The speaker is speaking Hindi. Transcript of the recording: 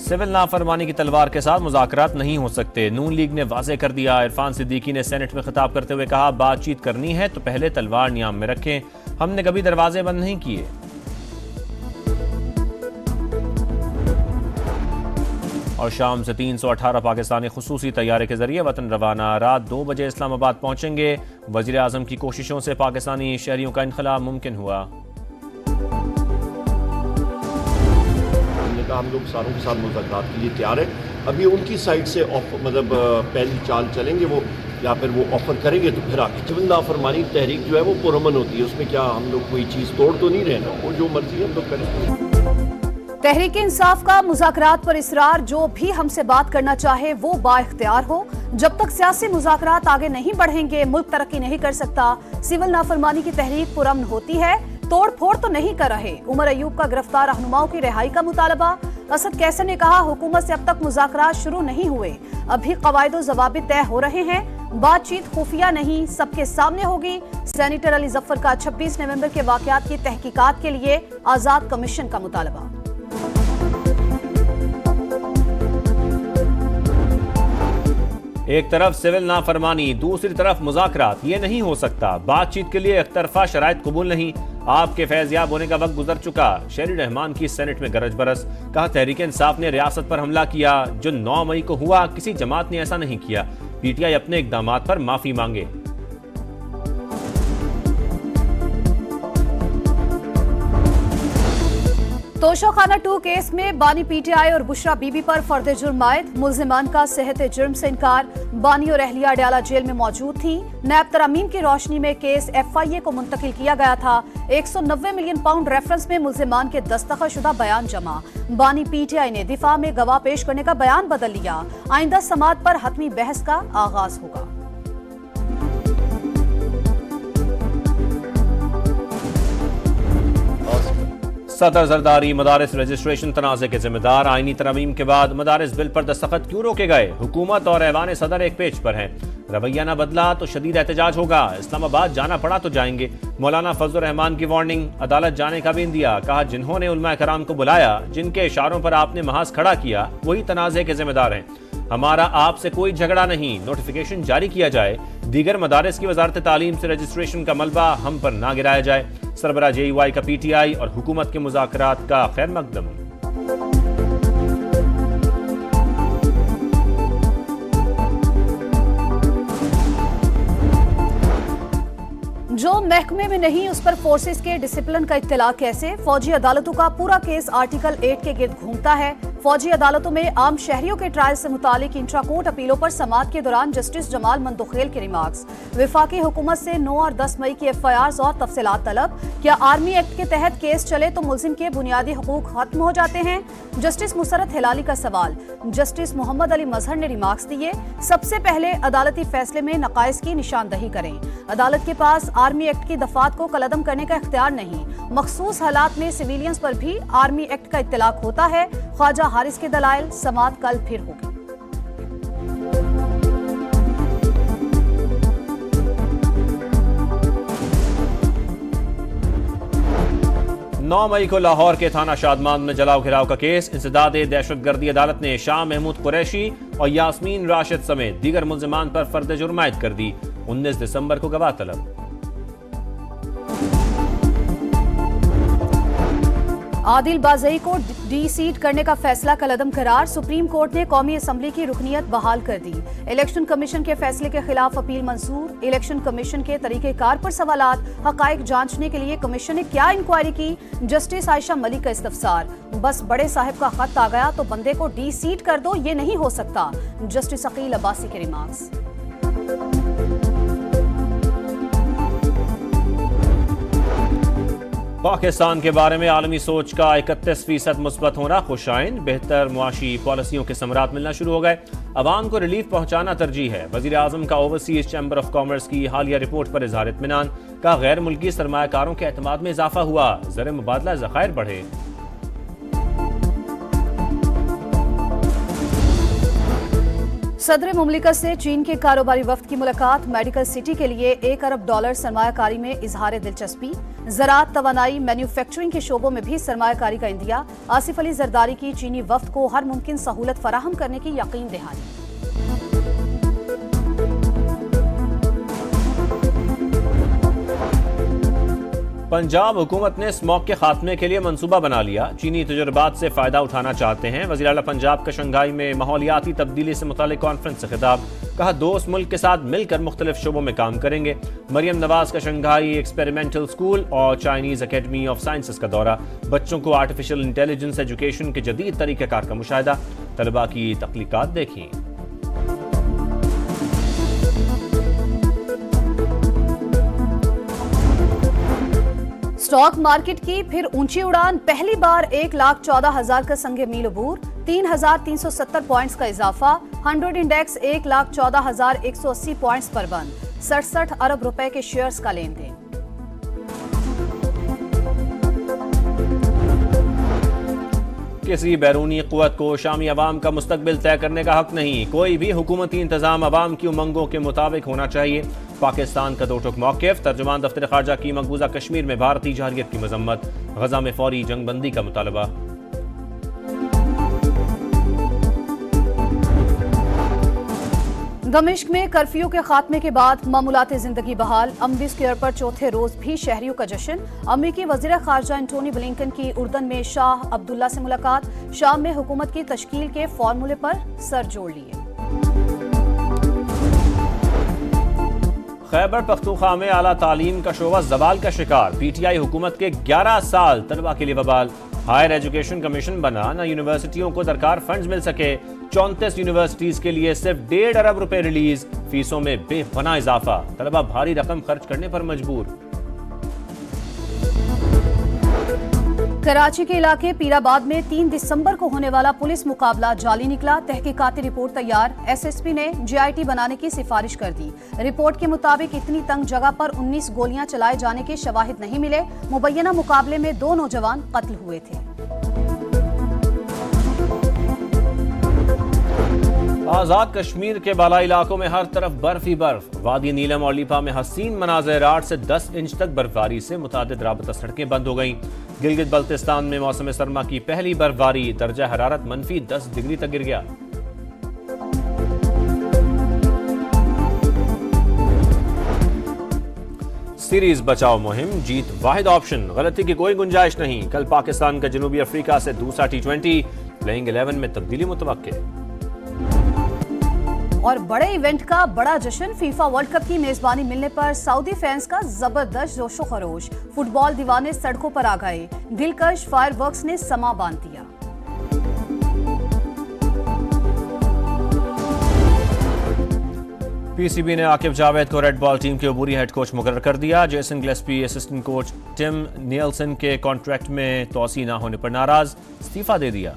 सिविल नाफरमानी की तलवार के साथ मुज़ाकरात नहीं हो सकते, नून लीग ने वाज़ेह कर दिया। इरफान सिद्दीकी ने सेनेट में खिताब करते हुए कहा, बातचीत करनी है तो पहले तलवार नियाम में रखें, हमने कभी दरवाजे बंद नहीं किए। और शाम से 318 पाकिस्तानी खुसूसी तैयारे के जरिए वतन रवाना, रात 2 बजे इस्लामाबाद पहुंचेंगे। वज़ीर आज़म की कोशिशों से पाकिस्तानी शहरियों का इनखला मुमकिन हुआ। हम लोग सारों के साथ मुज़ाकरात के लिए तैयार है। अभी उनकी साइड से मतलब पहली चाल चलेंगे वो, या फिर वो ऑफर करेंगे तो फिर आगे सिविल नाफरमानी तहरीक जो है वो पुरअमन होती है, उसमें क्या हम लोग कोई चीज़ तोड़ तो नहीं रहे ना, वो जो मर्जी हम लोग करें। तहरीक इंसाफ का मुज़ाकरात पर इसरार, जो भी हमसे बात करना चाहे वो बाइख्तियार हो। जब तक सियासी मुज़ाकरात आगे नहीं बढ़ेंगे मुल्क तरक्की नहीं कर सकता। सिविल नाफरमानी की तहरीक पुरअमन होती है, तोड़ फोड़ तो नहीं कर रहे। उमर अयूब का गिरफ्तार रहनुमाओं की रिहाई का मुतालबा। असद कैसर ने कहा, हुकूमत से अब तक मुज़ाकरात शुरू नहीं हुए, अभी कवायद ज़वाबित तय हो रहे हैं, बातचीत खुफिया नहीं सबके सामने होगी। सेनेटर अली जफर का 26 नवंबर के वाकयात की तहकीकात के लिए आजाद कमीशन का मुतालबा। एक तरफ सिविल नाफरमानी, दूसरी तरफ मुज़ाकरात, ये नहीं हो सकता। बातचीत के लिए एकतरफा शराइत कबूल नहीं। आपके फैज़याब होने का वक्त गुजर चुका। शेरी रहमान की सेनेट में गरज बरस। कहा, तहरीक इंसाफ ने रियासत पर हमला किया, जो 9 मई को हुआ किसी जमात ने ऐसा नहीं किया। पीटीआई अपने इक़दामात पर माफी मांगे। तोशाखाना 2 केस में बानी पीटीआई और बुशरा बीबी पर फर्द जुर्म आयद। मुल्जिमान का सेहत जुर्म से इनकार। बानी और अहलिया अडयाला जेल में मौजूद थी। नैब तरामीम की रोशनी में केस FIA को मुंतकिल किया गया था। 190 मिलियन पाउंड रेफरेंस में मुल्जिमान के दस्तखतशुदा बयान जमा। बानी पीटीआई ने दिफा में गवाह पेश करने का बयान बदल लिया। आइंदा समाअत पर हतमी बहस का आगाज होगा। सदर जरदारी, मदारिस रजिस्ट्रेशन तनाज़े के जिम्मेदार। आईनी तरमीम के बाद मदारिस बिल पर दस्तखत क्यों रोके गए? हुकूमत और ऐवान सदर एक पेज पर हैं। रवैया न बदला तो शदीद एहतजाज होगा। इस्लामाबाद जाना पड़ा तो जाएंगे। मौलाना फजल रहमान की वार्निंग, अदालत जाने का भी दिया। कहा, जिन्होंने उलमा कराम को बुलाया, जिनके इशारों पर आपने महाज खड़ा किया, वही तनाज़े के जिम्मेदार हैं। हमारा आपसे कोई झगड़ा नहीं, नोटिफिकेशन जारी किया जाए। दीगर मदारिस की वजारत तालीम से रजिस्ट्रेशन का मलबा हम पर ना गिराया जाए। सरबरा JUI का PTI और हुकूमत के मुज़ाकरात का खैर मकदम। जो महकमे में नहीं उस पर फोर्सेस के डिसिप्लिन का इत्तला कैसे? फौजी अदालतों का पूरा केस आर्टिकल 8 के गिर्द घूमता है। फौजी अदालतों में आम शहरियों के ट्रायल से मुतालिक इंट्रा कोर्ट अपीलों पर समाअत के दौरान जस्टिस जमाल मंदुखेल के रिमार्क्स। विफाकी हुकूमत से 9 और 10 मई की FIRs और तफसीलात तलब। क्या आर्मी एक्ट के तहत केस चले तो मुल्जिम के बुनियादी हुकूक खत्म हो जाते हैं? जस्टिस मुसरत हिलाली का सवाल। जस्टिस मोहम्मद अली मजहर ने रिमार्क्स दिए, सबसे पहले अदालती फैसले में नकाइस की निशानदही करें। अदालत के पास आर्मी एक्ट की दफात को कलअदम करने का इख्तियार नहीं। मखसूस हालात में सिविलियंस पर भी आर्मी एक्ट का इत्तलाक होता है। ख्वाजा हारिस के दलाइल। समाअत कल फिर होगी। 9 मई को लाहौर के थाना शादमान में जलाओ घिराव का केस। इंसदाद दहशतगर्दी अदालत ने शाह महमूद कुरैशी और यास्मीन राशिद समेत दीगर मुल्जिमान पर फर्द जुर्म आयद कर दी। 19 दिसंबर को गवाह तलब। आदिल बाज़ई को डी-सीट करने का फैसला कलअदम करार। सुप्रीम कोर्ट ने कौमी असम्बली की रुकनियत बहाल कर दी। इलेक्शन कमीशन के फैसले के खिलाफ अपील मंजूर। इलेक्शन कमीशन के तरीक़ेकार पर सवालात, हक़ाइक़ जांचने के लिए कमीशन ने क्या इंक्वायरी की? जस्टिस आयशा मलिक का इस्तफसार। बस बड़े साहब का खत आ गया तो बंदे को डी-सीट कर दो, ये नहीं हो सकता। जस्टिस अकील अब्बासी के रिमार्क्स। पाकिस्तान के बारे में आलमी सोच का 31% मुस्बत होना खुशाइन। बेहतर मुआशी पॉलिसियों के समरात मिलना शुरू हो गए। अवाम को रिलीफ पहुंचाना तरजीह है। वजीर आजम का ओवरसीज चैम्बर ऑफ कॉमर्स की हालिया रिपोर्ट पर इजहार इत्मीनान। का गैर मुल्की सरमायाकारों के एतमाद में इजाफा हुआ। ज़र मुबादला ज़खायर बढ़े। सदर मुमलिकत से चीन के कारोबारी वफ्द की मुलाकात। मेडिकल सिटी के लिए $1 अरब सरमायाकारी में इजहार दिलचस्पी। ज़राअत, तवानाई, मैन्युफैक्चरिंग के शोबों में भी सरमायाकारी का इंदिया। आसिफ अली जरदारी की चीनी वफ्द को हर मुमकिन सहूलत फराहम करने की यकीन दहानी। पंजाब हुकूमत ने स्मॉग के खात्मे के लिए मंसूबा बना लिया। चीनी तजुर्बात से फायदा उठाना चाहते हैं। वज़ीर आला पंजाब का शंघाई में माहौलियाती तब्दीली से मुतालिक कॉन्फ्रेंस से खिताब। कहा, दोस्त मुल्क के साथ मिलकर मुख्तलिफ शोबों में काम करेंगे। मरियम नवाज का शंघाई एक्सपेरिमेंटल स्कूल और चाइनीज अकेडमी ऑफ साइंसेस का दौरा। बच्चों को आर्टिफिशियल इंटेलिजेंस एजुकेशन के जदीद तरीक़ेकार का मुशाहिदा। तलबा की तख्लीकात देखी। स्टॉक मार्केट की फिर ऊंची उड़ान। पहली बार 1,14,000 का संगे मील अबूर। 3,370 पॉइंट्स का इजाफा। 100 इंडेक्स 1,14,180 पॉइंट्स पर बंद। 67 अरब रुपए के शेयर्स का लेन देन। किसी बैरूनी क़ुव्वत को शामी अवाम का मुस्तकबिल तय करने का हक नहीं। कोई भी हुकूमती इंतजाम अवाम की उमंगों के मुताबिक होना चाहिए। पाकिस्तान का दो टुक मौक़िफ़। तर्जुमान दफ्तर ख़ारजा की मकबूजा कश्मीर में भारतीय जहरियत की मजम्मत। गजा में फौरी जंगबंदी का मुतालबा। दमिश्क में कर्फ्यू के खात्मे के बाद मामूलात जिंदगी बहाल। अमदी स्क्वायर पर चौथे रोज भी शहरियों का जश्न। अमरीकी वज़ीर ख़ारजा एंटोनी ब्लिंकन की उर्दन में शाह अब्दुल्ला से मुलाकात। शाम में हुकूमत की तश्कील के फॉर्मूले पर सर जोड़ लिए। खैबर पख्तूनख्वा में आला तालीम का शोबा जवाल का शिकार। PTI हुकूमत के 11 साल तलबा के लिए बवाल। हायर एजुकेशन कमीशन बना, न यूनिवर्सिटियों को दरकार फंड्स मिल सके। 34 यूनिवर्सिटीज के लिए सिर्फ $1.5 अरब रिलीज। फीसों में बेपनाह इजाफा। तलबा भारी रकम खर्च करने पर मजबूर। कराची के इलाके पीराबाद में 3 दिसंबर को होने वाला पुलिस मुकाबला जाली निकला। तहकीकाती रिपोर्ट तैयार। SSP ने JIT बनाने की सिफारिश कर दी। रिपोर्ट के मुताबिक इतनी तंग जगह पर 19 गोलियां चलाए जाने के शवाहिद नहीं मिले। मुबैना मुकाबले में 2 नौजवान कत्ल हुए थे। आजाद कश्मीर के बालाई इलाकों में हर तरफ बर्फ ही बर्फ। वादी नीलम और लीपा में हसीन मनाज़र। 8 से 10 इंच तक बर्फबारी से मुतादिद राबता सड़कें बंद हो गईं। गिलगित बल्तिस्तान में मौसम सरमा की पहली बर्फबारी। दर्जा हरारत -10 डिग्री तक गिर गया। सीरीज बचाओ मुहिम, जीत वाहिद ऑप्शन, गलती की कोई गुंजाइश नहीं। कल पाकिस्तान का जनूबी अफ्रीका से दूसरा T20। प्लेइंग 11 में तब्दीली मुतवक्के। और बड़े इवेंट का बड़ा जश्न। फीफा वर्ल्ड कप की मेजबानी मिलने पर सऊदी फैंस का जबरदस्त जोशो खरोश। फुटबॉल दीवाने सड़कों पर आ गए। दिलकश फायरवर्क्स ने समा बांध दिया। PCB ने आकिब जावेद को रेड बॉल टीम के अबूरी हेड कोच मुकर्रर कर दिया। Jason Gillespie assistant coach Tim Nielsen के कॉन्ट्रैक्ट में तोसी न होने पर नाराज, इस्तीफा दे दिया।